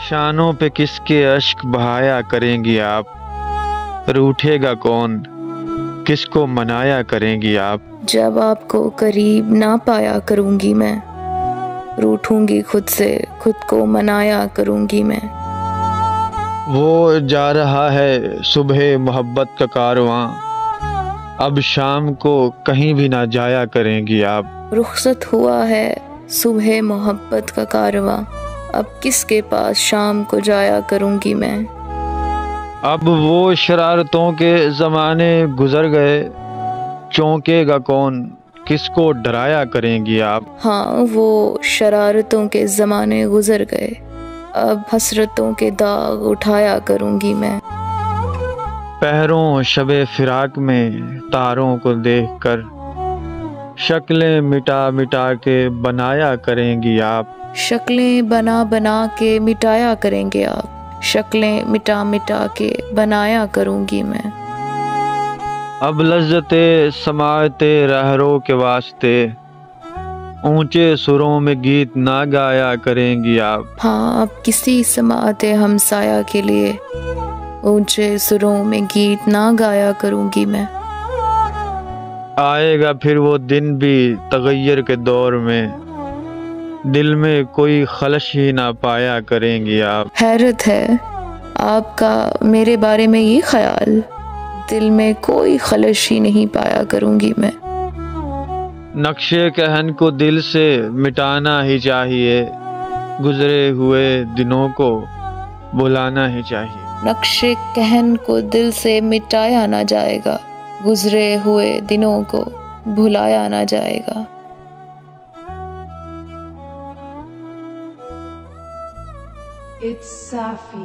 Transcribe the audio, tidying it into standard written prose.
शानों पे किसके अश्क बहाया करेंगी आप, रूठेगा कौन, किसको मनाया करेंगी आप। जब आपको करीब ना पाया करूँगी मैं, रूठूंगी खुद से, खुद को मनाया करूँगी मैं। वो जा रहा है सुबह मोहब्बत का कारवां, अब शाम को कहीं भी ना जाया करेंगी आप। रुखसत हुआ है सुबह मोहब्बत का कारवां, अब किसके पास शाम को जाया करूँगी मैं। अब वो शरारतों के ज़माने गुजर गए, चौंकेगा कौन, किसको डराया करेंगी आप। हाँ, वो शरारतों के ज़माने गुजर गए, अब हसरतों के दाग उठाया करूँगी मैं। पहरों शबे फिराक में तारों को देखकर, शक्लें मिटा मिटा के बनाया करेंगी आप। शक्लें बना बना के मिटाया करेंगे आप, शक्लें मिटा मिटा के बनाया करूँगी मैं। अब लज्जते समाते रहरों के वास्ते, ऊंचे सुरों में गीत ना गाया करेंगी आप। हाँ, अब किसी समाते हमसाया के लिए ऊंचे सुरों में गीत ना गाया करूँगी मैं। आएगा फिर वो दिन भी तगैयर के दौर में, दिल में कोई खलश ही ना पाया करेंगी आप। हैरत है आपका मेरे बारे में ये ख्याल, दिल में कोई खलश ही नहीं पाया करूँगी मैं। नक्शे कहन को दिल से मिटाना ही चाहिए, गुजरे हुए दिनों को बुलाना ही चाहिए। नक्शे कहन को दिल से मिटाया ना जाएगा, गुजरे हुए दिनों को भुलाया ना जाएगा। It's Safi.